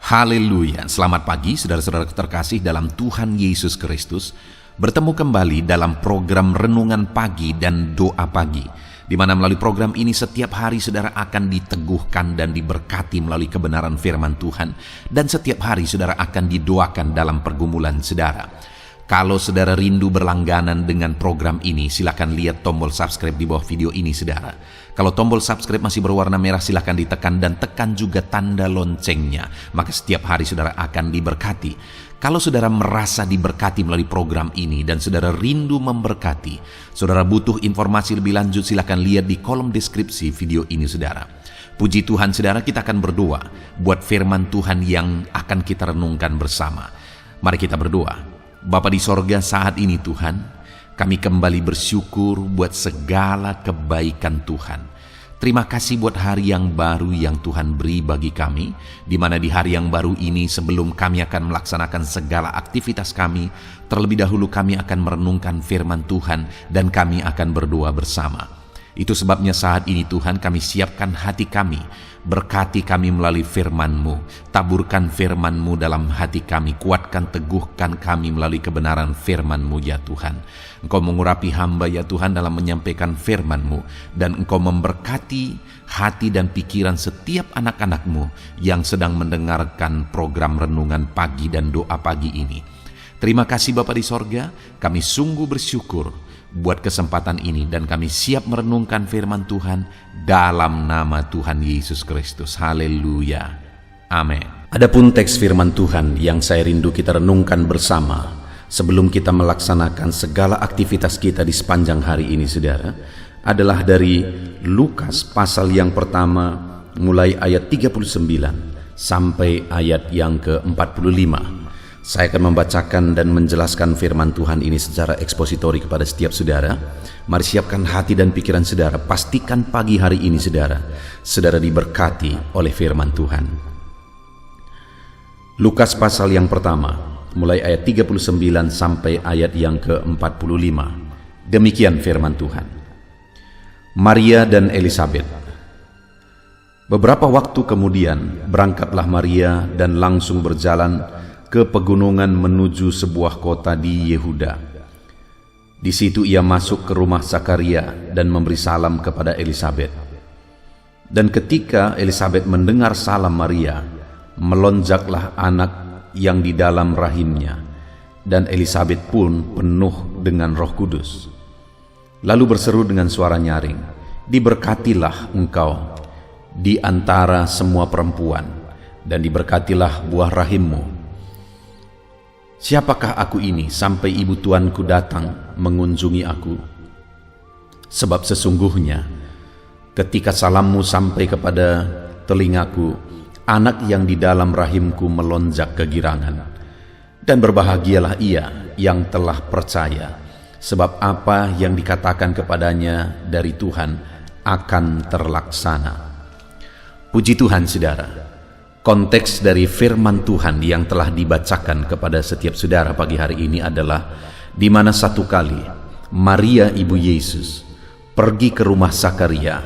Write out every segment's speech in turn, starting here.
Haleluya, selamat pagi saudara-saudara terkasih dalam Tuhan Yesus Kristus. Bertemu kembali dalam program Renungan Pagi dan Doa Pagi, di mana melalui program ini setiap hari saudara akan diteguhkan dan diberkati melalui kebenaran firman Tuhan. Dan setiap hari saudara akan didoakan dalam pergumulan saudara. Kalau saudara rindu berlangganan dengan program ini, silakan lihat tombol subscribe di bawah video ini saudara. Kalau tombol subscribe masih berwarna merah, silakan ditekan dan tekan juga tanda loncengnya. Maka setiap hari saudara akan diberkati. Kalau saudara merasa diberkati melalui program ini dan saudara rindu memberkati, saudara butuh informasi lebih lanjut, silakan lihat di kolom deskripsi video ini saudara. Puji Tuhan saudara, kita akan berdoa buat firman Tuhan yang akan kita renungkan bersama. Mari kita berdoa. Bapa di sorga, saat ini Tuhan, kami kembali bersyukur buat segala kebaikan Tuhan. Terima kasih buat hari yang baru yang Tuhan beri bagi kami, di mana di hari yang baru ini sebelum kami akan melaksanakan segala aktivitas kami, terlebih dahulu kami akan merenungkan firman Tuhan dan kami akan berdoa bersama. Itu sebabnya saat ini Tuhan kami siapkan hati kami, berkati kami melalui firman-Mu, taburkan firman-Mu dalam hati kami, kuatkan teguhkan kami melalui kebenaran firman-Mu ya Tuhan. Engkau mengurapi hamba ya Tuhan dalam menyampaikan firman-Mu, dan Engkau memberkati hati dan pikiran setiap anak-anak-Mu yang sedang mendengarkan program Renungan Pagi dan Doa Pagi ini. Terima kasih Bapa di sorga, kami sungguh bersyukur buat kesempatan ini dan kami siap merenungkan firman Tuhan dalam nama Tuhan Yesus Kristus. Haleluya. Amin. Adapun teks firman Tuhan yang saya rindu kita renungkan bersama sebelum kita melaksanakan segala aktivitas kita di sepanjang hari ini saudara, adalah dari Lukas pasal yang pertama mulai ayat 39 sampai ayat yang ke-45. Saya akan membacakan dan menjelaskan firman Tuhan ini secara ekspositori kepada setiap saudara. Mari siapkan hati dan pikiran saudara. Pastikan pagi hari ini saudara diberkati oleh firman Tuhan. Lukas pasal yang pertama, mulai ayat 39 sampai ayat yang ke-45. Demikian firman Tuhan. Maria dan Elisabet. Beberapa waktu kemudian berangkatlah Maria dan langsung berjalan ke pegunungan menuju sebuah kota di Yehuda. Di situ ia masuk ke rumah Zakaria dan memberi salam kepada Elisabet. Dan ketika Elisabet mendengar salam Maria, melonjaklah anak yang di dalam rahimnya, dan Elisabet pun penuh dengan Roh Kudus. Lalu berseru dengan suara nyaring, "Diberkatilah engkau di antara semua perempuan, dan diberkatilah buah rahimmu. Siapakah aku ini sampai ibu tuanku datang mengunjungi aku? Sebab sesungguhnya ketika salammu sampai kepada telingaku, anak yang di dalam rahimku melonjak kegirangan. Dan berbahagialah ia yang telah percaya, sebab apa yang dikatakan kepadanya dari Tuhan akan terlaksana." Puji Tuhan saudara. Konteks dari firman Tuhan yang telah dibacakan kepada setiap saudara pagi hari ini adalah di mana satu kali Maria ibu Yesus pergi ke rumah Zakaria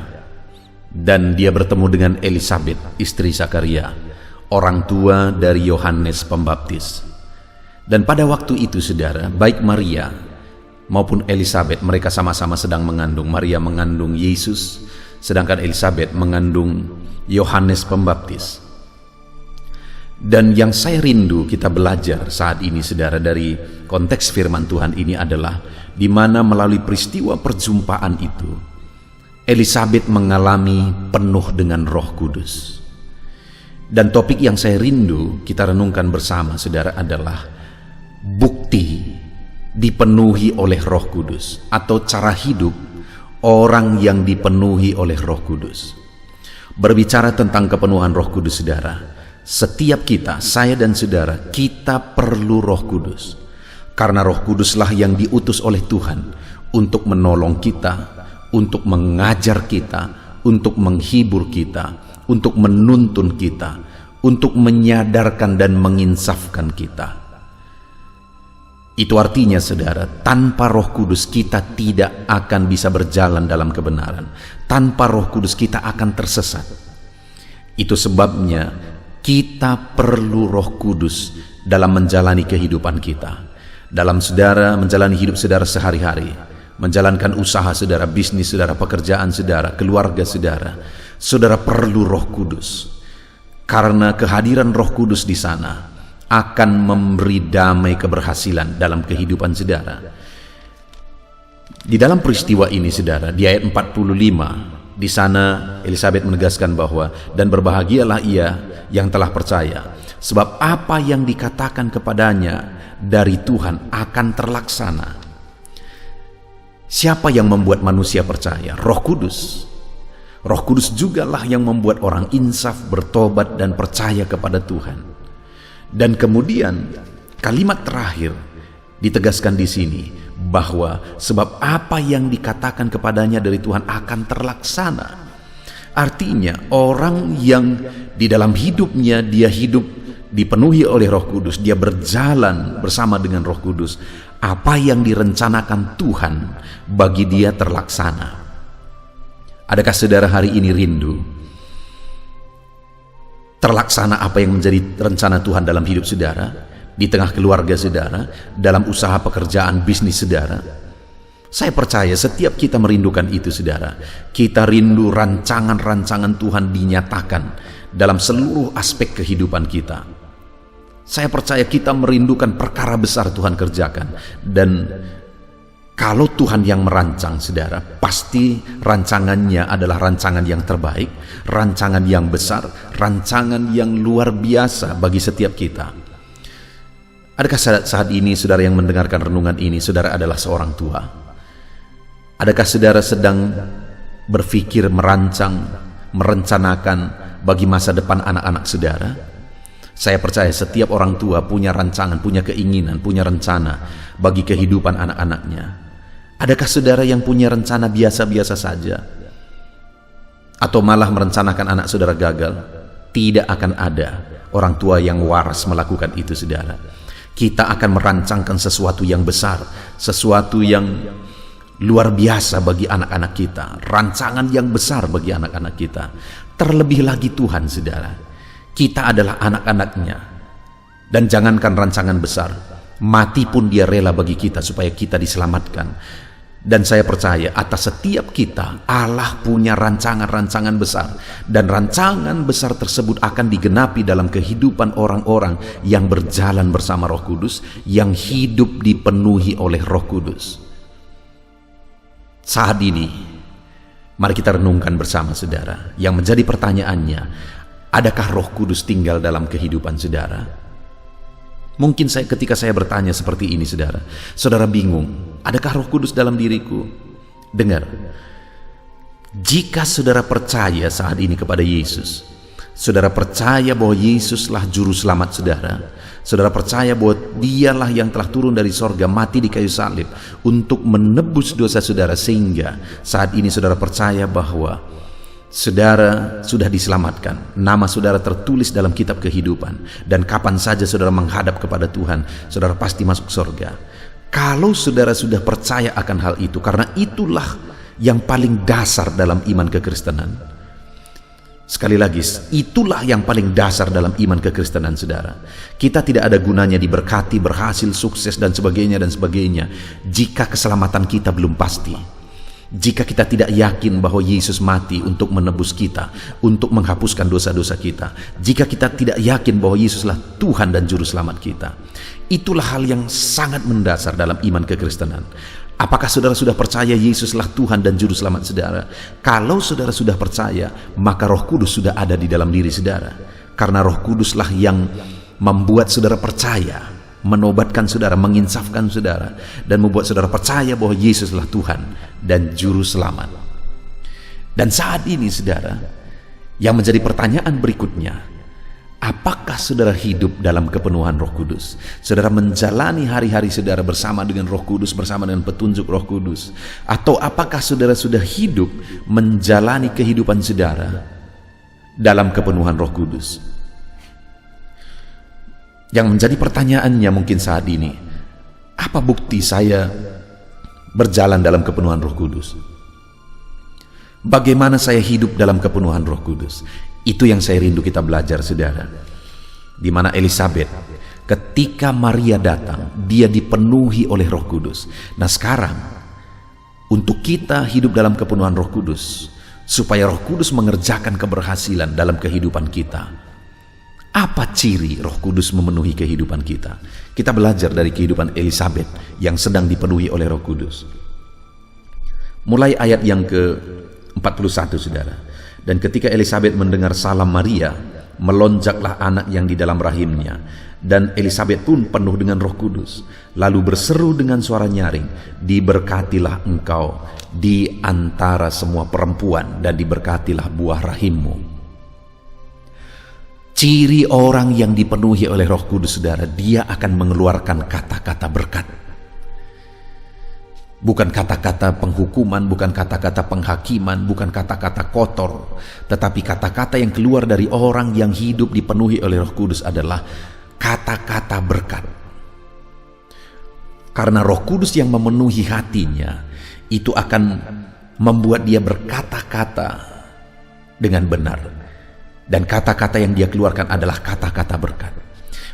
dan dia bertemu dengan Elisabet istri Zakaria, orang tua dari Yohanes Pembaptis. Dan pada waktu itu saudara, baik Maria maupun Elisabet mereka sama-sama sedang mengandung. Maria mengandung Yesus, sedangkan Elisabet mengandung Yohanes Pembaptis. Dan yang saya rindu kita belajar saat ini saudara dari konteks firman Tuhan ini adalah di mana melalui peristiwa perjumpaan itu Elisabet mengalami penuh dengan Roh Kudus. Dan topik yang saya rindu kita renungkan bersama saudara adalah bukti dipenuhi oleh Roh Kudus, atau cara hidup orang yang dipenuhi oleh Roh Kudus. Berbicara tentang kepenuhan Roh Kudus saudara, setiap kita, saya dan saudara, kita perlu Roh Kudus. Karena Roh Kuduslah yang diutus oleh Tuhan untuk menolong kita, untuk mengajar kita, untuk menghibur kita, untuk menuntun kita, untuk menyadarkan dan menginsafkan kita. Itu artinya saudara, tanpa Roh Kudus kita tidak akan bisa berjalan dalam kebenaran. Tanpa Roh Kudus kita akan tersesat. Itu sebabnya Kita perlu Roh Kudus dalam menjalani kehidupan kita, dalam saudara menjalani hidup saudara sehari-hari, menjalankan usaha saudara, bisnis saudara, pekerjaan saudara, keluarga saudara. Saudara perlu Roh Kudus, karena kehadiran Roh Kudus di sana akan memberi damai keberhasilan dalam kehidupan saudara. Di dalam peristiwa ini saudara, di ayat 45, di sana Elisabet menegaskan bahwa, dan berbahagialah ia yang telah percaya, sebab apa yang dikatakan kepadanya dari Tuhan akan terlaksana. Siapa yang membuat manusia percaya? Roh Kudus. Roh Kudus jugalah yang membuat orang insaf, bertobat, dan percaya kepada Tuhan. Dan kemudian kalimat terakhir ditegaskan di sini bahwa sebab apa yang dikatakan kepadanya dari Tuhan akan terlaksana. Artinya orang yang di dalam hidupnya dia hidup dipenuhi oleh Roh Kudus, dia berjalan bersama dengan Roh Kudus, apa yang direncanakan Tuhan bagi dia terlaksana. Adakah saudara hari ini rindu terlaksana apa yang menjadi rencana Tuhan dalam hidup saudara, di tengah keluarga saudara, dalam usaha pekerjaan bisnis saudara? Saya percaya setiap kita merindukan itu saudara. Kita rindu rancangan-rancangan Tuhan dinyatakan dalam seluruh aspek kehidupan kita. Saya percaya kita merindukan perkara besar Tuhan kerjakan. Dan kalau Tuhan yang merancang saudara, pasti rancangannya adalah rancangan yang terbaik, rancangan yang besar, rancangan yang luar biasa bagi setiap kita. Adakah saat ini saudara yang mendengarkan renungan ini, saudara adalah seorang tua? Adakah saudara sedang berpikir, merancang, merencanakan bagi masa depan anak-anak saudara? Saya percaya setiap orang tua punya rancangan, punya keinginan, punya rencana bagi kehidupan anak-anaknya. Adakah saudara yang punya rencana biasa-biasa saja? Atau malah merencanakan anak saudara gagal? Tidak akan ada orang tua yang waras melakukan itu saudara. Kita akan merancangkan sesuatu yang besar, sesuatu yang luar biasa bagi anak-anak kita, rancangan yang besar bagi anak-anak kita. Terlebih lagi Tuhan saudara, kita adalah anak-anaknya. Dan jangankan rancangan besar, mati pun dia rela bagi kita supaya kita diselamatkan. Dan saya percaya atas setiap kita Allah punya rancangan-rancangan besar, dan rancangan besar tersebut akan digenapi dalam kehidupan orang-orang yang berjalan bersama Roh Kudus, yang hidup dipenuhi oleh Roh Kudus. Saat ini mari kita renungkan bersama saudara. Yang menjadi pertanyaannya, adakah Roh Kudus tinggal dalam kehidupan saudara? Mungkin ketika saya bertanya seperti ini saudara, saudara bingung, adakah Roh Kudus dalam diriku? Dengar, jika saudara percaya saat ini kepada Yesus, saudara percaya bahwa Yesuslah juru selamat saudara, saudara percaya bahwa dialah yang telah turun dari sorga, mati di kayu salib untuk menebus dosa saudara, sehingga saat ini saudara percaya bahwa saudara sudah diselamatkan, nama saudara tertulis dalam kitab kehidupan, dan kapan saja saudara menghadap kepada Tuhan, saudara pasti masuk surga. Kalau saudara sudah percaya akan hal itu, karena itulah yang paling dasar dalam iman kekristenan. Sekali lagi, itulah yang paling dasar dalam iman kekristenan saudara. Kita tidak ada gunanya diberkati, berhasil, sukses, dan sebagainya jika keselamatan kita belum pasti. Jika kita tidak yakin bahwa Yesus mati untuk menebus kita, untuk menghapuskan dosa-dosa kita, jika kita tidak yakin bahwa Yesuslah Tuhan dan Juru Selamat kita, itulah hal yang sangat mendasar dalam iman kekristenan. Apakah saudara sudah percaya Yesuslah Tuhan dan Juru Selamat saudara? Kalau saudara sudah percaya, maka Roh Kudus sudah ada di dalam diri saudara. Karena Roh Kuduslah yang membuat saudara percaya, menobatkan saudara, menginsafkan saudara, dan membuat saudara percaya bahwa Yesuslah Tuhan dan Juru Selamat. Dan saat ini saudara, yang menjadi pertanyaan berikutnya, apakah saudara hidup dalam kepenuhan Roh Kudus? Saudara menjalani hari-hari saudara bersama dengan Roh Kudus, bersama dengan petunjuk Roh Kudus? Atau apakah saudara sudah hidup menjalani kehidupan saudara dalam kepenuhan Roh Kudus? Yang menjadi pertanyaannya mungkin saat ini, apa bukti saya berjalan dalam kepenuhan Roh Kudus? Bagaimana saya hidup dalam kepenuhan Roh Kudus? Itu yang saya rindu kita belajar saudara. di mana Elisabet, ketika Maria datang, dia dipenuhi oleh Roh Kudus. Nah sekarang, untuk kita hidup dalam kepenuhan Roh Kudus, supaya Roh Kudus mengerjakan keberhasilan dalam kehidupan kita. Apa ciri Roh Kudus memenuhi kehidupan kita? Kita belajar dari kehidupan Elisabet yang sedang dipenuhi oleh Roh Kudus. Mulai ayat yang ke-41, saudara. Dan ketika Elisabet mendengar salam Maria, melonjaklah anak yang di dalam rahimnya. Dan Elisabet pun penuh dengan Roh Kudus, lalu berseru dengan suara nyaring, diberkatilah engkau di antara semua perempuan, dan diberkatilah buah rahimmu. Ciri orang yang dipenuhi oleh Roh Kudus, saudara, dia akan mengeluarkan kata-kata berkat. Bukan kata-kata penghukuman, bukan kata-kata penghakiman, bukan kata-kata kotor, tetapi kata-kata yang keluar dari orang yang hidup dipenuhi oleh Roh Kudus adalah kata-kata berkat. Karena Roh Kudus yang memenuhi hatinya itu akan membuat dia berkata-kata dengan benar, dan kata-kata yang dia keluarkan adalah kata-kata berkat.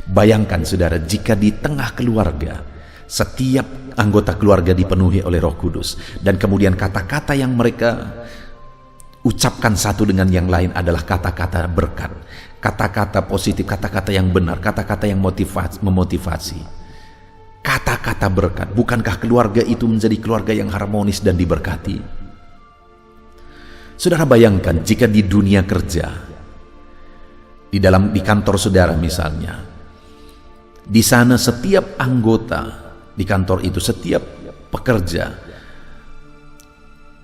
Bayangkan saudara, jika di tengah keluarga setiap anggota keluarga dipenuhi oleh Roh Kudus, dan kemudian kata-kata yang mereka ucapkan satu dengan yang lain adalah kata-kata berkat, kata-kata positif, kata-kata yang benar, kata-kata yang memotivasi, kata-kata berkat. Bukankah keluarga itu menjadi keluarga yang harmonis dan diberkati? Saudara bayangkan jika di dunia kerja, di kantor saudara misalnya, di sana setiap anggota di kantor itu, setiap pekerja,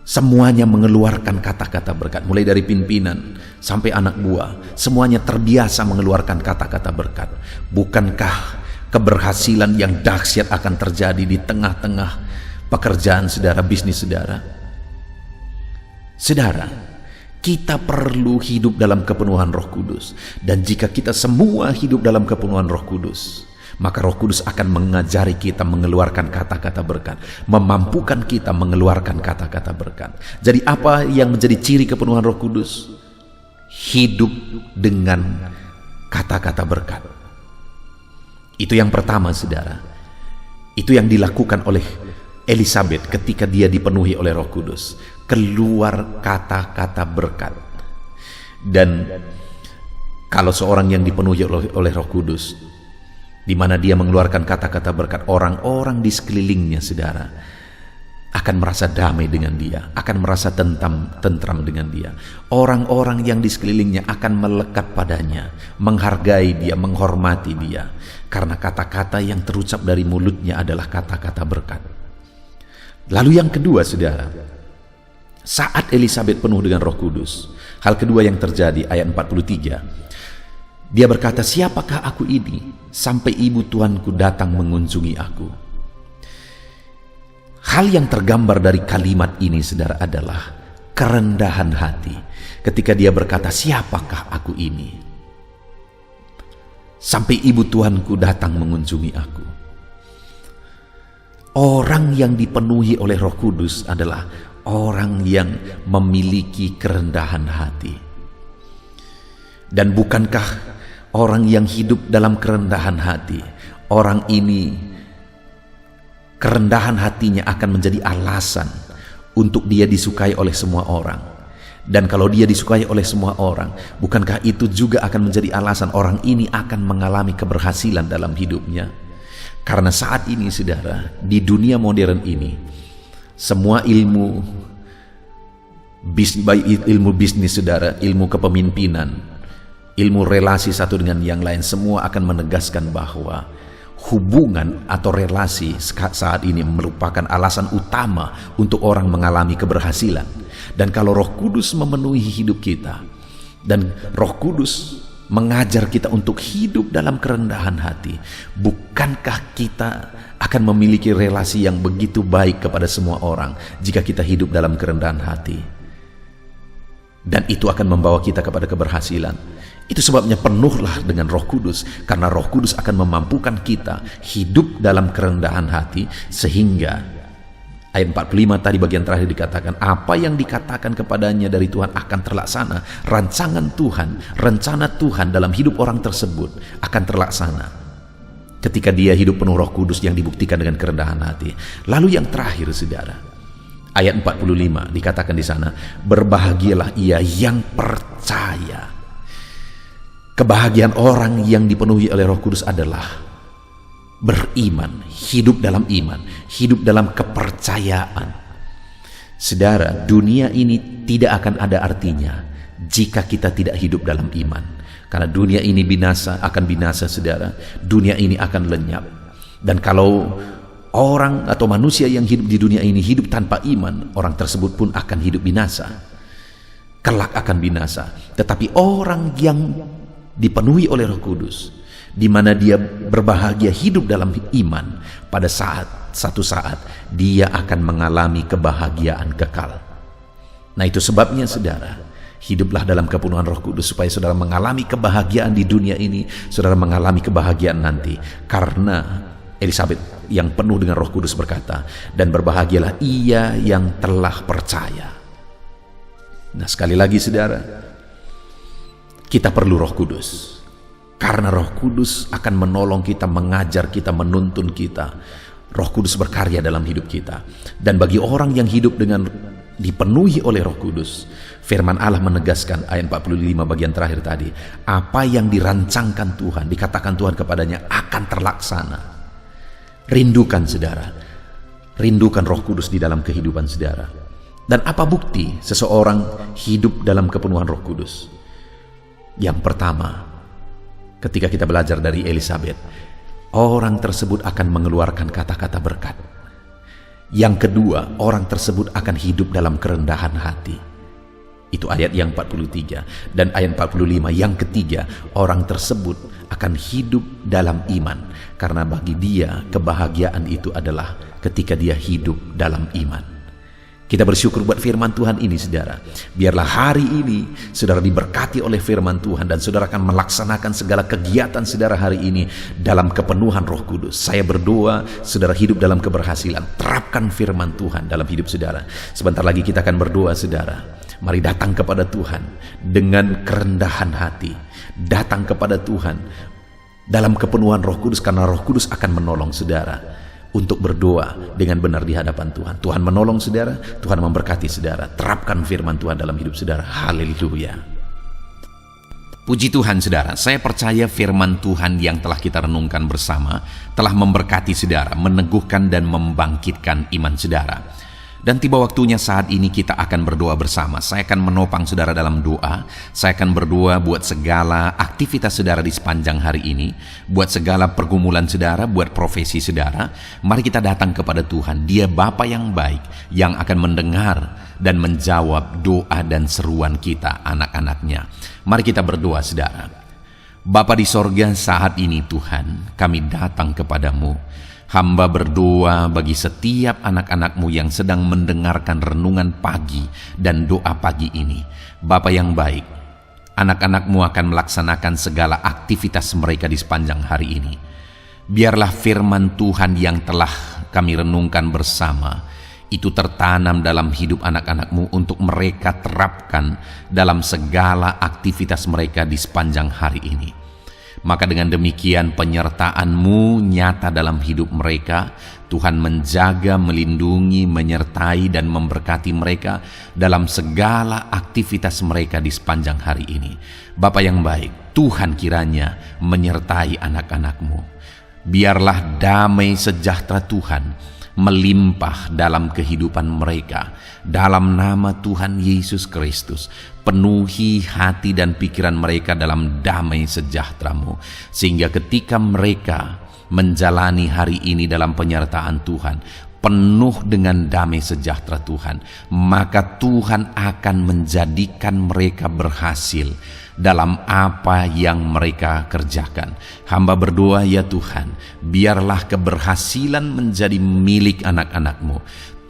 semuanya mengeluarkan kata-kata berkat. Mulai dari pimpinan sampai anak buah, semuanya terbiasa mengeluarkan kata-kata berkat. Bukankah keberhasilan yang dahsyat akan terjadi di tengah-tengah pekerjaan saudara, bisnis saudara? Saudara, kita perlu hidup dalam kepenuhan Roh Kudus. Dan jika kita semua hidup dalam kepenuhan Roh Kudus, maka Roh Kudus akan mengajari kita mengeluarkan kata-kata berkat, memampukan kita mengeluarkan kata-kata berkat. Jadi apa yang menjadi ciri kepenuhan Roh Kudus? Hidup dengan kata-kata berkat. Itu yang pertama, saudara. Itu yang dilakukan oleh Elisabet ketika dia dipenuhi oleh Roh Kudus. Keluar kata-kata berkat. Dan kalau seorang yang dipenuhi oleh Roh Kudus, di mana dia mengeluarkan kata-kata berkat, orang-orang di sekelilingnya, saudara, akan merasa damai dengan dia, akan merasa tentram dengan dia. Orang-orang yang di sekelilingnya akan melekat padanya, menghargai dia, menghormati dia, karena kata-kata yang terucap dari mulutnya adalah kata-kata berkat. Lalu yang kedua, saudara, saat Elisabet penuh dengan Roh Kudus, hal kedua yang terjadi, ayat 43, dia berkata, siapakah aku ini sampai ibu tuanku datang mengunjungi aku? Hal yang tergambar dari kalimat ini, saudara, adalah kerendahan hati. Ketika dia berkata, siapakah aku ini sampai ibu tuanku datang mengunjungi aku? Orang yang dipenuhi oleh Roh Kudus adalah orang yang memiliki kerendahan hati. Dan bukankah orang yang hidup dalam kerendahan hati, orang ini, kerendahan hatinya akan menjadi alasan untuk dia disukai oleh semua orang. Dan kalau dia disukai oleh semua orang, bukankah itu juga akan menjadi alasan orang ini akan mengalami keberhasilan dalam hidupnya? Karena saat ini, saudara, di dunia modern ini, semua ilmu bisnis, saudara, ilmu kepemimpinan, ilmu relasi satu dengan yang lain, semua akan menegaskan bahwa hubungan atau relasi saat ini merupakan alasan utama untuk orang mengalami keberhasilan. Dan kalau Roh Kudus memenuhi hidup kita, dan Roh Kudus mengajar kita untuk hidup dalam kerendahan hati, bukankah kita akan memiliki relasi yang begitu baik kepada semua orang jika kita hidup dalam kerendahan hati? Dan itu akan membawa kita kepada keberhasilan. Itu sebabnya penuhlah dengan Roh Kudus, karena Roh Kudus akan memampukan kita hidup dalam kerendahan hati, sehingga Ayat 45 tadi bagian terakhir dikatakan, apa yang dikatakan kepadanya dari Tuhan akan terlaksana. Rancangan Tuhan, rencana Tuhan dalam hidup orang tersebut akan terlaksana ketika dia hidup penuh Roh Kudus yang dibuktikan dengan kerendahan hati. Lalu yang terakhir, saudara, ayat 45 dikatakan di sana, berbahagialah ia yang percaya. Kebahagiaan orang yang dipenuhi oleh Roh Kudus adalah beriman, hidup dalam iman, hidup dalam kepercayaan. Saudara, dunia ini tidak akan ada artinya jika kita tidak hidup dalam iman. Karena dunia ini akan binasa, saudara. Dunia ini akan lenyap. Dan kalau orang atau manusia yang hidup di dunia ini hidup tanpa iman, orang tersebut pun akan hidup binasa. Kelak akan binasa. Tetapi orang yang dipenuhi oleh Roh Kudus, di mana dia berbahagia hidup dalam iman, pada satu saat dia akan mengalami kebahagiaan kekal. Nah, itu sebabnya, saudara, hiduplah dalam kepenuhan Roh Kudus supaya saudara mengalami kebahagiaan di dunia ini, saudara mengalami kebahagiaan nanti. Karena Elisabet yang penuh dengan Roh Kudus berkata, dan berbahagialah ia yang telah percaya. Nah, sekali lagi, saudara, kita perlu Roh Kudus. Karena Roh Kudus akan menolong kita, mengajar kita, menuntun kita. Roh Kudus berkarya dalam hidup kita. Dan bagi orang yang hidup dengan dipenuhi oleh Roh Kudus, firman Allah menegaskan ayat 45 bagian terakhir tadi, apa yang dirancangkan Tuhan, dikatakan Tuhan kepadanya akan terlaksana. Rindukan, saudara, rindukan Roh Kudus di dalam kehidupan saudara. Dan apa bukti seseorang hidup dalam kepenuhan Roh Kudus? Yang pertama, ketika kita belajar dari Elisabet, orang tersebut akan mengeluarkan kata-kata berkat. Yang kedua, orang tersebut akan hidup dalam kerendahan hati. Itu ayat yang 43. Dan ayat 45 yang ketiga, orang tersebut akan hidup dalam iman. Karena bagi dia kebahagiaan itu adalah ketika dia hidup dalam iman. Kita bersyukur buat firman Tuhan ini, saudara. Biarlah hari ini saudara diberkati oleh firman Tuhan dan saudara akan melaksanakan segala kegiatan saudara hari ini dalam kepenuhan Roh Kudus. Saya berdoa saudara hidup dalam keberhasilan. Terapkan firman Tuhan dalam hidup saudara. Sebentar lagi kita akan berdoa, saudara. Mari datang kepada Tuhan dengan kerendahan hati. Datang kepada Tuhan dalam kepenuhan Roh Kudus, karena Roh Kudus akan menolong saudara untuk berdoa dengan benar di hadapan Tuhan. Tuhan menolong saudara, Tuhan memberkati saudara. Terapkan firman Tuhan dalam hidup saudara. Haleluya. Puji Tuhan, saudara. Saya percaya firman Tuhan yang telah kita renungkan bersama telah memberkati saudara, meneguhkan dan membangkitkan iman saudara. Dan tiba waktunya saat ini kita akan berdoa bersama. Saya akan menopang saudara dalam doa. Saya akan berdoa buat segala aktivitas saudara di sepanjang hari ini, buat segala pergumulan saudara, buat profesi saudara. Mari kita datang kepada Tuhan. Dia Bapa yang baik, yang akan mendengar dan menjawab doa dan seruan kita, anak-anaknya. Mari kita berdoa, saudara. Bapa di sorga, saat ini Tuhan, kami datang kepadamu. Hamba berdoa bagi setiap anak-anak-Mu yang sedang mendengarkan renungan pagi dan doa pagi ini. Bapa yang baik, anak-anak-Mu akan melaksanakan segala aktivitas mereka di sepanjang hari ini. Biarlah firman Tuhan yang telah kami renungkan bersama itu tertanam dalam hidup anak-anak-Mu untuk mereka terapkan dalam segala aktivitas mereka di sepanjang hari ini. Maka dengan demikian penyertaan-Mu nyata dalam hidup mereka. Tuhan menjaga, melindungi, menyertai dan memberkati mereka dalam segala aktivitas mereka di sepanjang hari ini. Bapa yang baik, Tuhan kiranya menyertai anak-anak-Mu. Biarlah damai sejahtera Tuhan melimpah dalam kehidupan mereka. Dalam nama Tuhan Yesus Kristus, penuhi hati dan pikiran mereka dalam damai sejahtera-Mu, sehingga ketika mereka menjalani hari ini dalam penyertaan Tuhan, penuh dengan damai sejahtera Tuhan, maka Tuhan akan menjadikan mereka berhasil dalam apa yang mereka kerjakan. Hamba berdoa, ya Tuhan, biarlah keberhasilan menjadi milik anak-anak-Mu.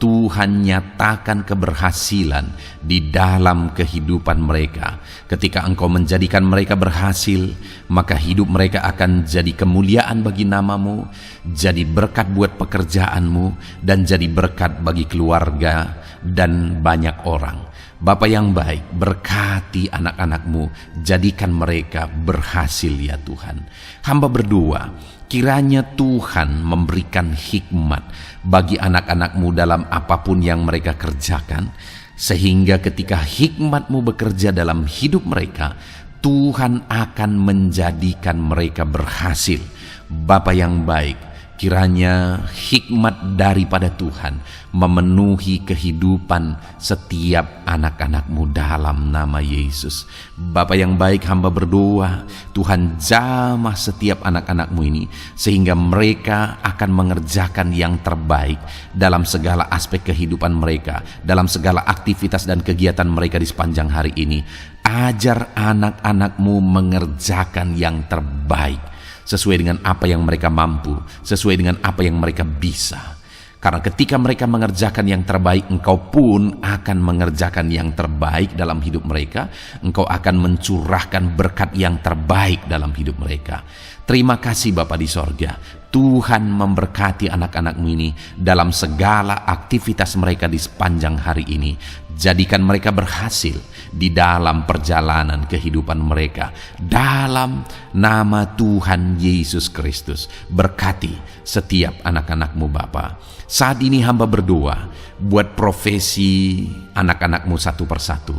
Tuhan nyatakan keberhasilan di dalam kehidupan mereka. Ketika Engkau menjadikan mereka berhasil, maka hidup mereka akan jadi kemuliaan bagi nama-Mu, jadi berkat buat pekerjaan-Mu, dan jadi berkat bagi keluarga dan banyak orang. Bapa yang baik, berkati anak-anak-Mu, jadikan mereka berhasil ya Tuhan. Hamba berdoa, kiranya Tuhan memberikan hikmat bagi anak-anak-Mu dalam apapun yang mereka kerjakan, sehingga ketika hikmat-Mu bekerja dalam hidup mereka, Tuhan akan menjadikan mereka berhasil. Bapa yang baik, kiranya hikmat daripada Tuhan memenuhi kehidupan setiap anak-anak-Mu dalam nama Yesus. Bapa yang baik, hamba berdoa, Tuhan jamah setiap anak-anak-Mu ini, sehingga mereka akan mengerjakan yang terbaik dalam segala aspek kehidupan mereka, dalam segala aktivitas dan kegiatan mereka di sepanjang hari ini. Ajar anak-anak-Mu mengerjakan yang terbaik, sesuai dengan apa yang mereka mampu, sesuai dengan apa yang mereka bisa. Karena ketika mereka mengerjakan yang terbaik, Engkau pun akan mengerjakan yang terbaik dalam hidup mereka. Engkau akan mencurahkan berkat yang terbaik dalam hidup mereka. Terima kasih Bapa di sorga. Tuhan memberkati anak-anak-Mu ini dalam segala aktivitas mereka di sepanjang hari ini. Jadikan mereka berhasil di dalam perjalanan kehidupan mereka. Dalam nama Tuhan Yesus Kristus, berkati setiap anak-anak-Mu Bapa. Saat ini hamba berdoa buat profesi anak-anak-Mu satu persatu.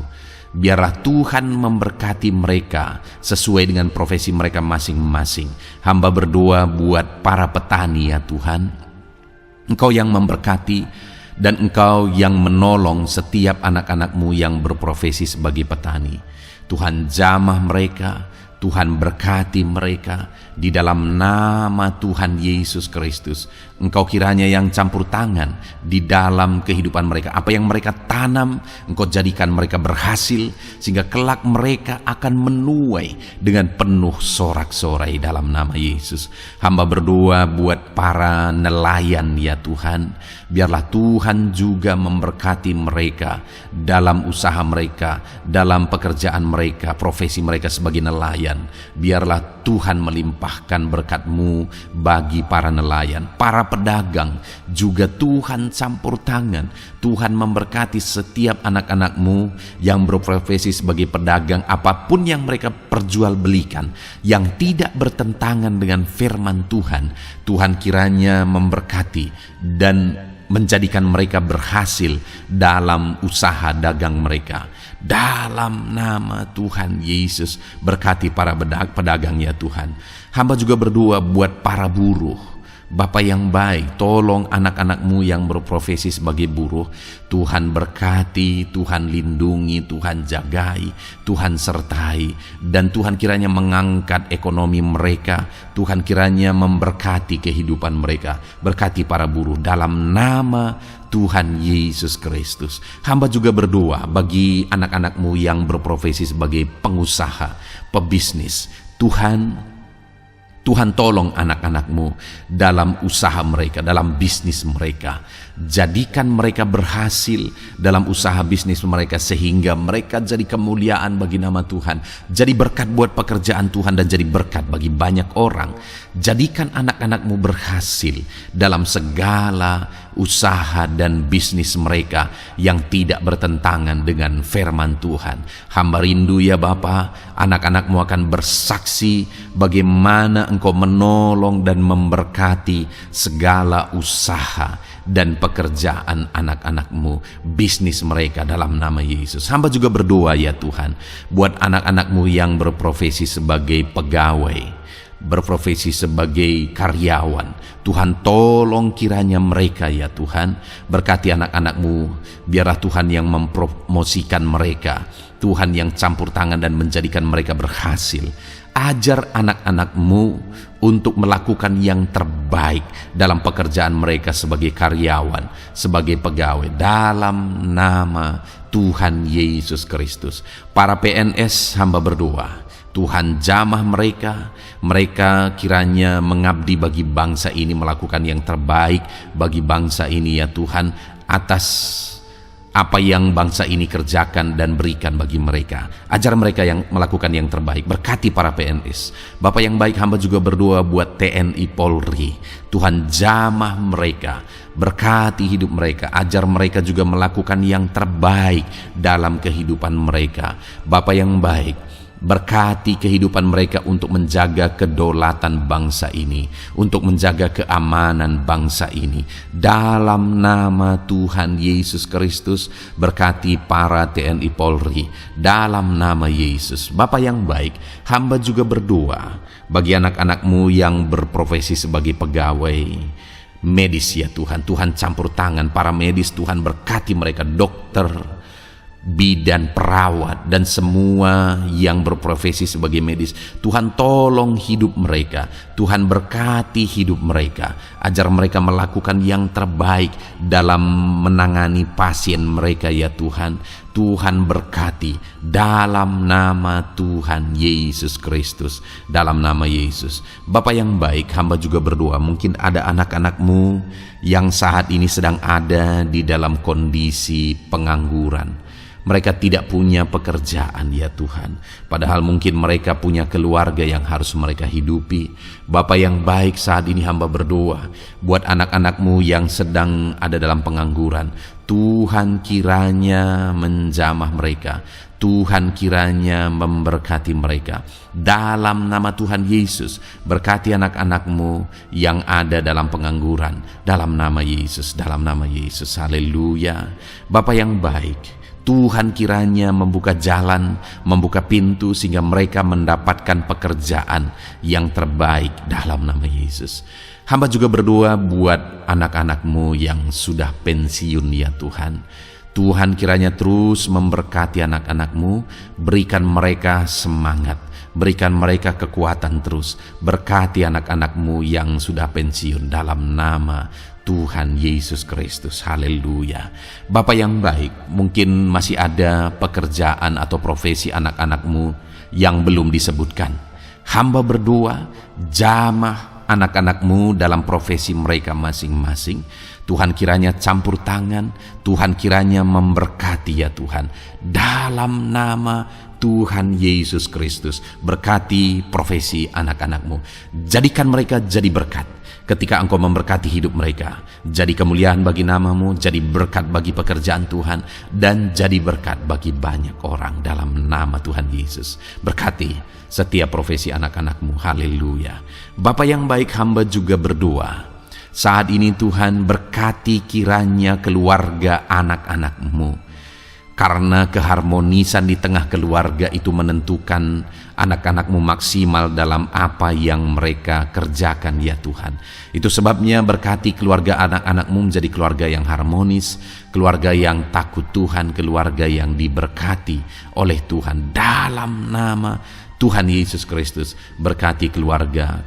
Biarlah Tuhan memberkati mereka sesuai dengan profesi mereka masing-masing. Hamba berdoa buat para petani ya Tuhan. Engkau yang memberkati dan Engkau yang menolong setiap anak-anak-Mu yang berprofesi sebagai petani. Tuhan jamah mereka, Tuhan berkati mereka di dalam nama Tuhan Yesus Kristus. Engkau kiranya yang campur tangan di dalam kehidupan mereka. Apa yang mereka tanam, Engkau jadikan mereka berhasil, sehingga kelak mereka akan menuai dengan penuh sorak-sorai dalam nama Yesus. Hamba berdoa buat para nelayan ya Tuhan. Biarlah Tuhan juga memberkati mereka dalam usaha mereka, dalam pekerjaan mereka, profesi mereka sebagai nelayan. Biarlah Tuhan melimpahkan berkat-Mu bagi para nelayan, para pedagang juga Tuhan campur tangan. Tuhan memberkati setiap anak-anak-Mu yang berprofesi sebagai pedagang, apapun yang mereka perjualbelikan yang tidak bertentangan dengan firman Tuhan. Tuhan kiranya memberkati dan menjadikan mereka berhasil dalam usaha dagang mereka. Dalam nama Tuhan Yesus, berkati para pedagang ya Tuhan. Hamba juga berdoa buat para buruh. Bapa yang baik, tolong anak-anak-Mu yang berprofesi sebagai buruh. Tuhan berkati, Tuhan lindungi, Tuhan jagai, Tuhan sertai. Dan Tuhan kiranya mengangkat ekonomi mereka. Tuhan kiranya memberkati kehidupan mereka. Berkati para buruh dalam nama Tuhan Yesus Kristus. Hamba juga berdoa bagi anak-anak-Mu yang berprofesi sebagai pengusaha, pebisnis. Tuhan tolong anak-anak-Mu dalam usaha mereka, dalam bisnis mereka. Jadikan mereka berhasil dalam usaha bisnis mereka, sehingga mereka jadi kemuliaan bagi nama Tuhan. Jadi berkat buat pekerjaan Tuhan dan jadi berkat bagi banyak orang. Jadikan anak-anak-Mu berhasil dalam segala usaha dan bisnis mereka yang tidak bertentangan dengan firman Tuhan. Hamba rindu ya Bapa, anak-anak-Mu akan bersaksi bagaimana Engkau menolong dan memberkati segala usaha dan pekerjaan anak-anak-Mu, bisnis mereka dalam nama Yesus. Hamba juga berdoa ya Tuhan buat anak-anak-Mu yang berprofesi sebagai pegawai, berprofesi sebagai karyawan. Tuhan tolong kiranya mereka ya Tuhan, berkati anak-anak-Mu. Biarlah Tuhan yang mempromosikan mereka, Tuhan yang campur tangan dan menjadikan mereka berhasil. Ajar anak-anak-Mu untuk melakukan yang terbaik dalam pekerjaan mereka sebagai karyawan, sebagai pegawai, dalam nama Tuhan Yesus Kristus. Para PNS, hamba berdoa, Tuhan jamah mereka kiranya mengabdi bagi bangsa ini, melakukan yang terbaik bagi bangsa ini ya Tuhan. atas apa yang bangsa ini kerjakan dan berikan bagi mereka. Ajar mereka yang melakukan yang terbaik. Berkati para PNS. Bapa yang baik, hamba juga berdoa buat TNI Polri. Tuhan jamah mereka, berkati hidup mereka, ajar mereka juga melakukan yang terbaik dalam kehidupan mereka. Bapa yang baik, berkati kehidupan mereka untuk menjaga kedaulatan bangsa ini, untuk menjaga keamanan bangsa ini. Dalam nama Tuhan Yesus Kristus, berkati para TNI Polri. Dalam nama Yesus. Bapa yang baik, hamba juga berdoa bagi anak-anak-Mu yang berprofesi sebagai pegawai medis ya Tuhan. Tuhan campur tangan para medis, Tuhan berkati mereka, dokter, bidan, perawat, dan semua yang berprofesi sebagai medis. Tuhan tolong hidup mereka, Tuhan berkati hidup mereka, ajar mereka melakukan yang terbaik dalam menangani pasien mereka ya Tuhan. Tuhan berkati dalam nama Tuhan Yesus Kristus, dalam nama Yesus. Bapa yang baik, hamba juga berdoa, mungkin ada anak-anak-Mu yang saat ini sedang ada di dalam kondisi pengangguran. Mereka tidak punya pekerjaan ya Tuhan, padahal mungkin mereka punya keluarga yang harus mereka hidupi. Bapa yang baik, saat ini hamba berdoa buat anak-anak-Mu yang sedang ada dalam pengangguran. Tuhan kiranya menjamah mereka, Tuhan kiranya memberkati mereka. Dalam nama Tuhan Yesus, berkati anak-anak-Mu yang ada dalam pengangguran. Dalam nama Yesus, dalam nama Yesus, haleluya. Bapa yang baik, Tuhan kiranya membuka jalan, membuka pintu sehingga mereka mendapatkan pekerjaan yang terbaik dalam nama Yesus. Hamba juga berdoa buat anak-anak-Mu yang sudah pensiun ya Tuhan. Tuhan kiranya terus memberkati anak-anak-Mu, berikan mereka semangat, berikan mereka kekuatan terus. Berkati anak-anak-Mu yang sudah pensiun dalam nama Tuhan Yesus Kristus, haleluya. Bapa yang baik, mungkin masih ada pekerjaan atau profesi anak-anak-Mu yang belum disebutkan. Hamba berdoa, jamah anak-anak-Mu dalam profesi mereka masing-masing. Tuhan kiranya campur tangan, Tuhan kiranya memberkati ya Tuhan. Dalam nama Tuhan Yesus Kristus, berkati profesi anak-anak-Mu. Jadikan mereka jadi berkat ketika Engkau memberkati hidup mereka. Jadi kemuliaan bagi nama-Mu, jadi berkat bagi pekerjaan Tuhan, dan jadi berkat bagi banyak orang dalam nama Tuhan Yesus. Berkati setiap profesi anak-anak-Mu, haleluya. Bapa yang baik, hamba juga berdoa saat ini Tuhan, berkati kiranya keluarga anak-anak-Mu. Karena keharmonisan di tengah keluarga itu menentukan anak-anak-Mu maksimal dalam apa yang mereka kerjakan ya Tuhan. Itu sebabnya berkati keluarga anak-anak-Mu menjadi keluarga yang harmonis, keluarga yang takut Tuhan, keluarga yang diberkati oleh Tuhan. Dalam nama Tuhan Yesus Kristus, berkati keluarga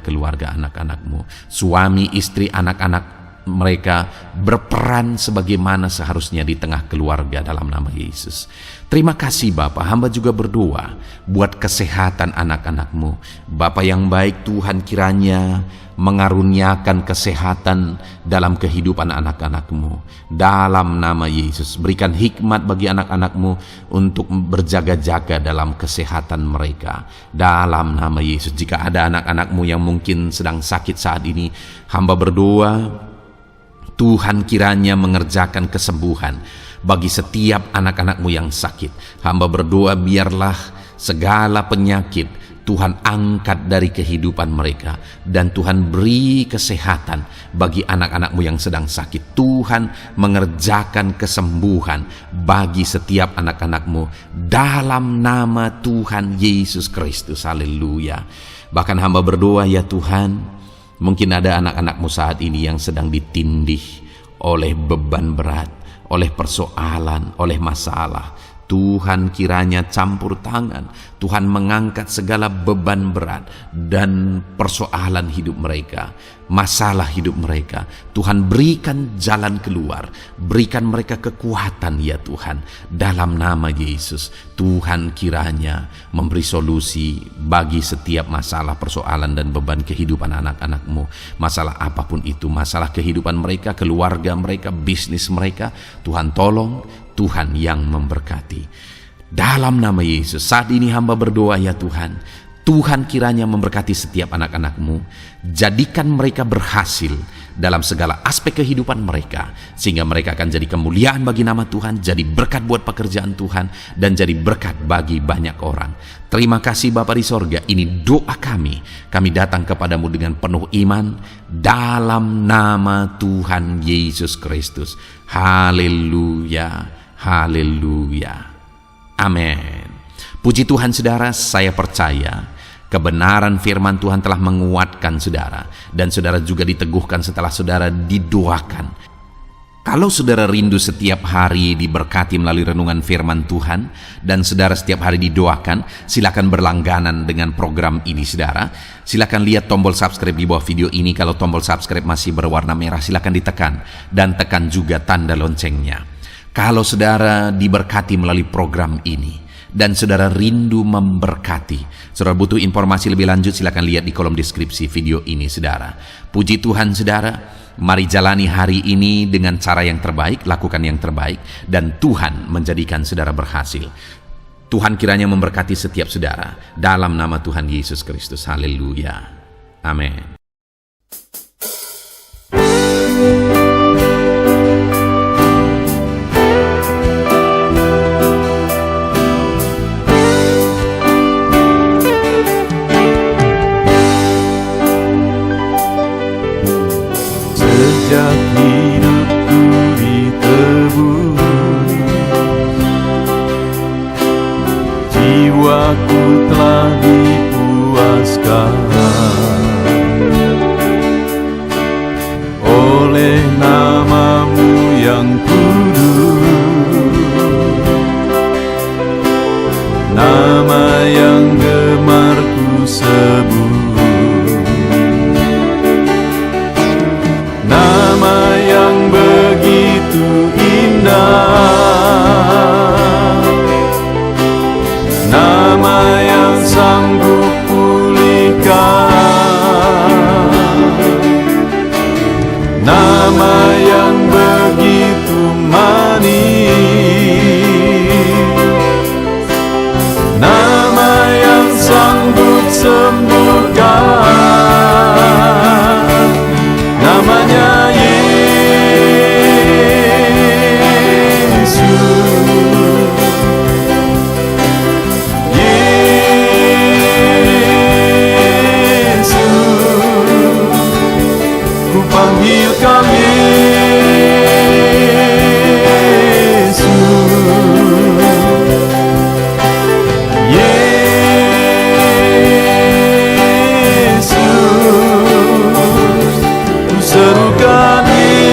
anak-anak-Mu. Suami, istri, anak-anak mereka berperan sebagaimana seharusnya di tengah keluarga dalam nama Yesus. Terima kasih Bapa, hamba juga berdoa buat kesehatan anak-anak-Mu. Bapa yang baik, Tuhan kiranya mengaruniakan kesehatan dalam kehidupan anak-anak-Mu. Dalam nama Yesus, berikan hikmat bagi anak-anak-Mu untuk berjaga-jaga dalam kesehatan mereka. Dalam nama Yesus, jika ada anak-anak-Mu yang mungkin sedang sakit saat ini, hamba berdoa Tuhan kiranya mengerjakan kesembuhan bagi setiap anak-anak-Mu yang sakit. Hamba berdoa biarlah segala penyakit Tuhan angkat dari kehidupan mereka, dan Tuhan beri kesehatan bagi anak-anak-Mu yang sedang sakit. Tuhan mengerjakan kesembuhan bagi setiap anak-anak-Mu dalam nama Tuhan Yesus Kristus, haleluya. Bahkan hamba berdoa ya Tuhan, mungkin ada anak-anak-Mu saat ini yang sedang ditindih oleh beban berat, oleh persoalan, oleh masalah. Tuhan kiranya campur tangan, Tuhan mengangkat segala beban berat dan persoalan hidup mereka, masalah hidup mereka. Tuhan berikan jalan keluar, berikan mereka kekuatan ya Tuhan, dalam nama Yesus. Tuhan kiranya memberi solusi bagi setiap masalah, persoalan dan beban kehidupan anak-anak-Mu. Masalah apapun itu, masalah kehidupan mereka, keluarga mereka, bisnis mereka, Tuhan tolong, Tuhan yang memberkati. Dalam nama Yesus, saat ini hamba berdoa ya Tuhan, Tuhan kiranya memberkati setiap anak-anak-Mu, jadikan mereka berhasil dalam segala aspek kehidupan mereka, sehingga mereka akan jadi kemuliaan bagi nama Tuhan, jadi berkat buat pekerjaan Tuhan, dan jadi berkat bagi banyak orang. Terima kasih Bapa di sorga, ini doa kami datang kepadamu dengan penuh iman, dalam nama Tuhan Yesus Kristus. Haleluya, haleluya, amin. Puji Tuhan saudara, saya percaya kebenaran firman Tuhan telah menguatkan saudara, dan saudara juga diteguhkan setelah saudara didoakan. Kalau saudara rindu setiap hari diberkati melalui renungan firman Tuhan, dan saudara setiap hari didoakan, silakan berlangganan dengan program ini saudara. Silakan lihat tombol subscribe di bawah video ini. Kalau tombol subscribe masih berwarna merah, silakan ditekan, dan tekan juga tanda loncengnya. Kalau saudara diberkati melalui program ini, dan saudara rindu memberkati, saudara butuh informasi lebih lanjut, silakan lihat di kolom deskripsi video ini saudara. Puji Tuhan saudara, mari jalani hari ini dengan cara yang terbaik, lakukan yang terbaik, dan Tuhan menjadikan saudara berhasil. Tuhan kiranya memberkati setiap saudara, dalam nama Tuhan Yesus Kristus. Haleluya, amin. Sejak hidupku ditebus, jiwaku telah dipuaskan oleh nama-Mu yang kudus, nama yang gemar ku sebut. Nama yang begitu indah, nama yang sanggup pulihkan, nama yang begitu manis, nama yang sanggup sembuhkan. Namanya Yesus, Yesus, ku panggil Kau Yesus, serukan Yesus,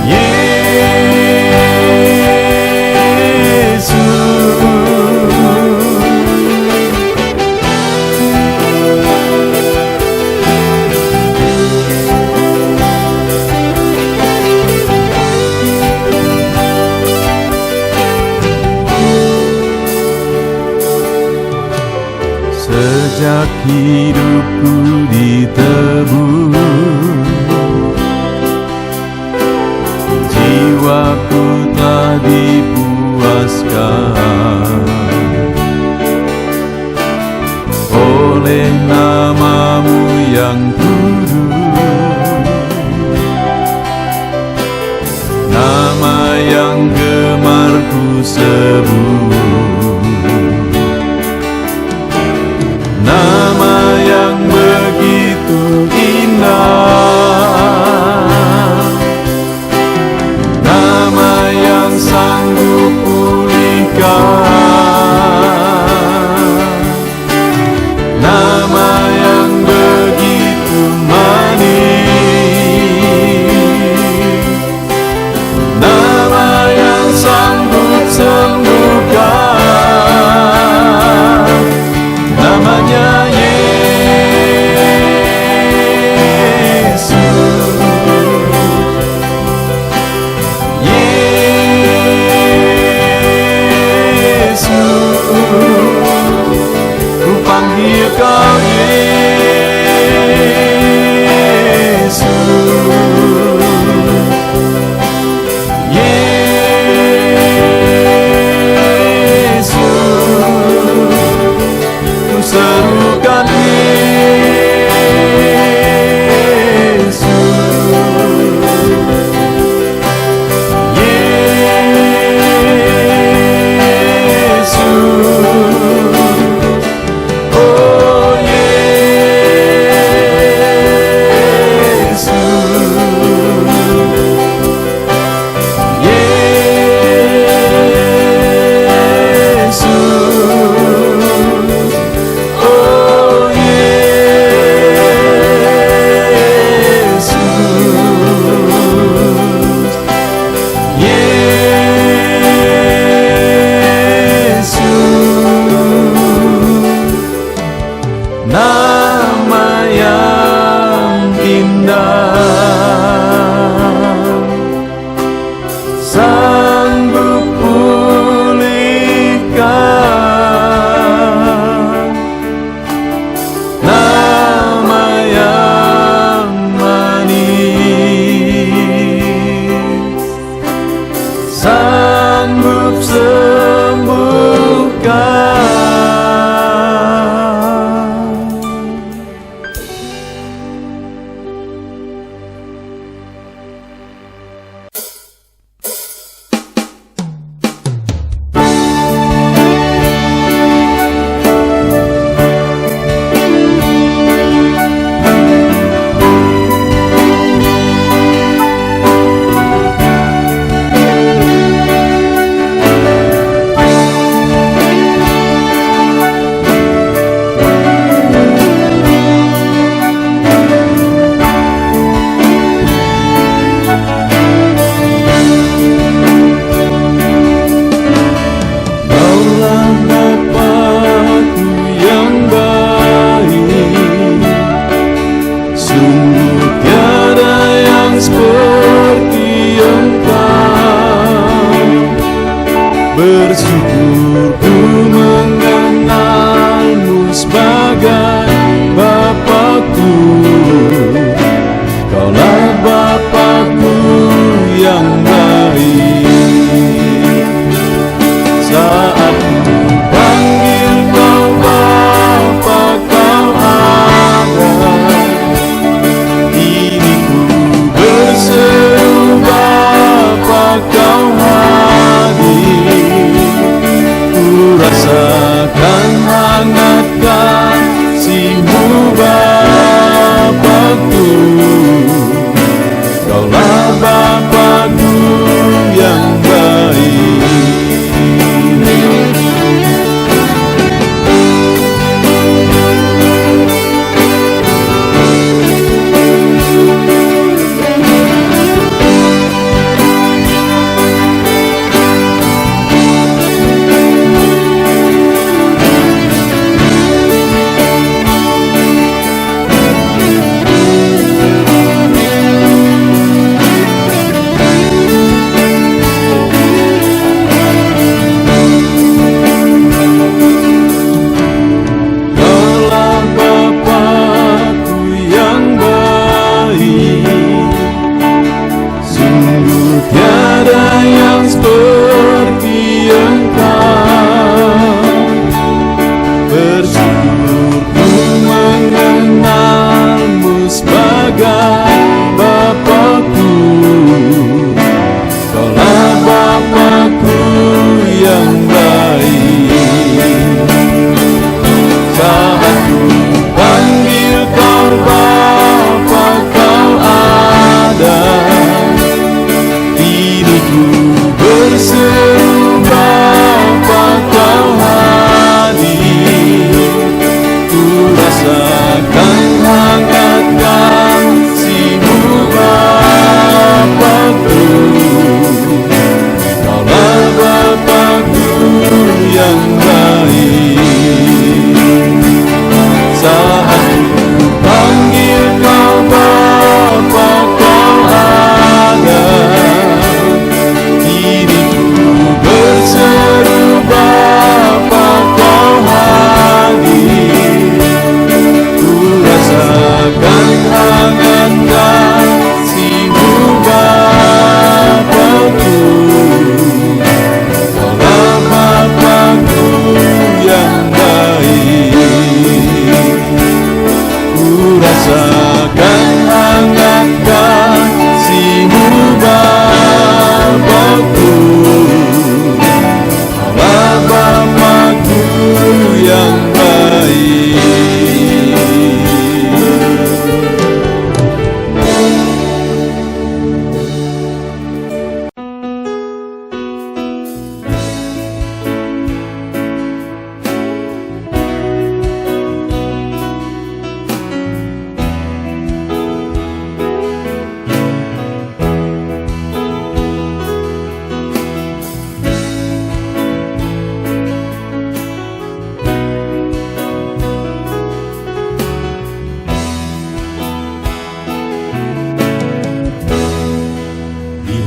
Yesus. Sejak hidupku ditebus, jiwaku telah dipuaskan oleh nama-Mu yang kudus, nama yang gemar ku sebut. Nama yang begitu indah, nama yang sanggup pulihkan, nama yang begitu manis, Kau Yesus, Yesus, ku serukan Yesus, Yesus, oh Yesus, Yesus, oh Yesus, nama yang indah, sanggup pulihkan, nama yang manis, sanggup sembuhkan. Bersyukur ku mengenalmu sebagai Bapakku. Kaulah Bapakku yang baik. Saat ku panggil kau Bapa, kau ada. Ini ku berseru Bapa, kau hadir. Rasakan hangat kasih-Mu Bapakku. Kaulah Bapakku yang baik.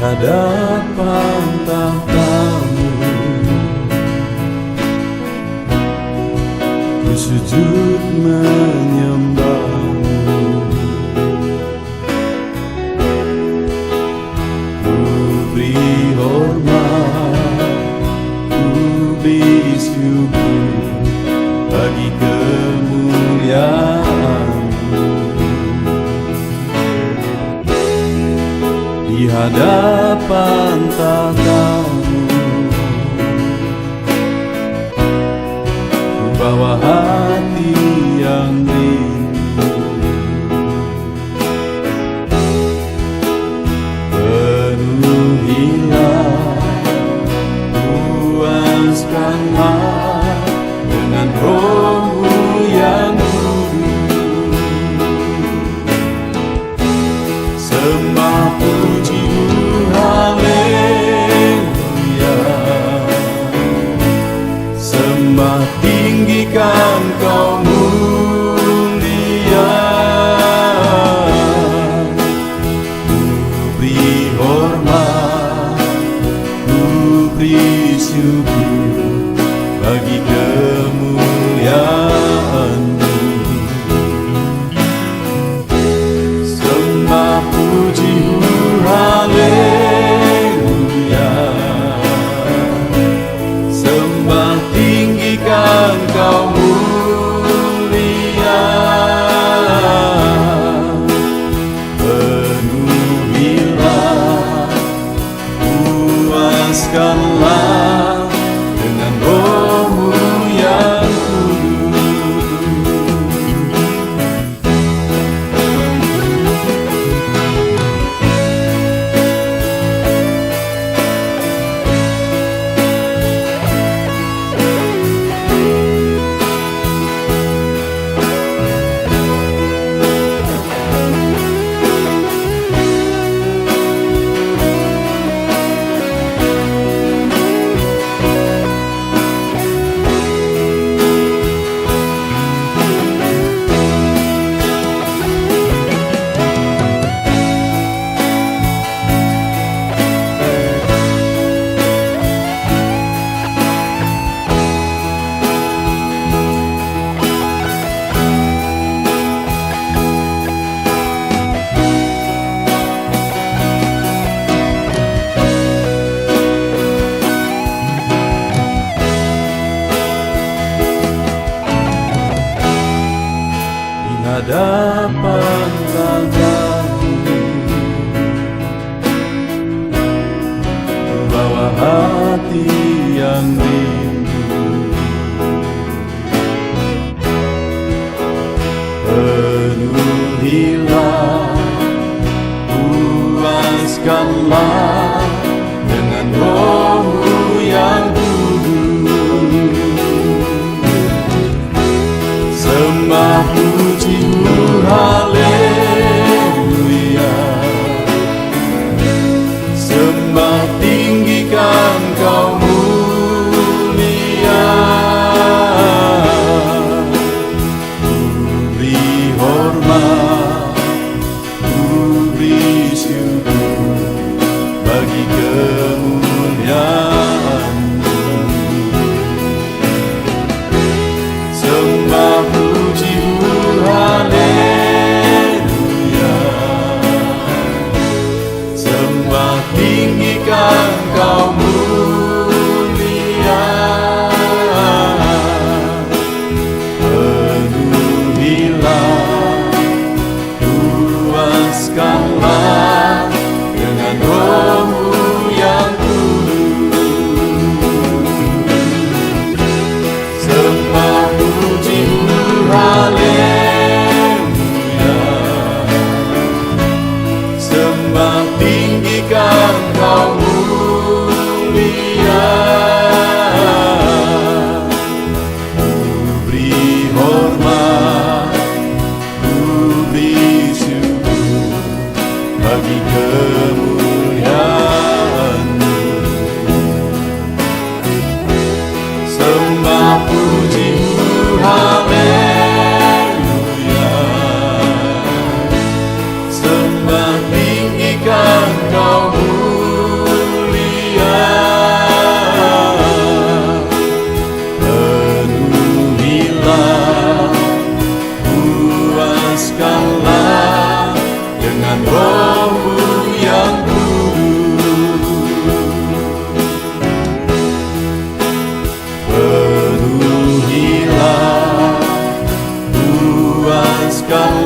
hadapan tahta-Mu, ku sujud menyembah-Mu. Ku beri hormat, ku beri syukur bagi kemuliaan-Mu. Di hadapan tahta-Mu, ku bawa hati yang rindu. Penuhilah, puaskanlah dengan Roh-Mu yang kudus. Sembah puji-Mu, haleluya. Sembah tinggikan Kau mulia. Ku beri hormat, ku beri syukur bagi kemuliaan-Mu. Sembah puji-Mu, haleluya. Sembah tinggikan Kau mulia. Penuhilah, puaskanlah dengan Roh-Mu yang kudus. Hadapan tahta-Mu, ku bawa hati yang rindu. Penuhilah, puaskanlah dengan Roh-Mu yang kudus. Sembah puji-Mu, haleluya. Berikanlah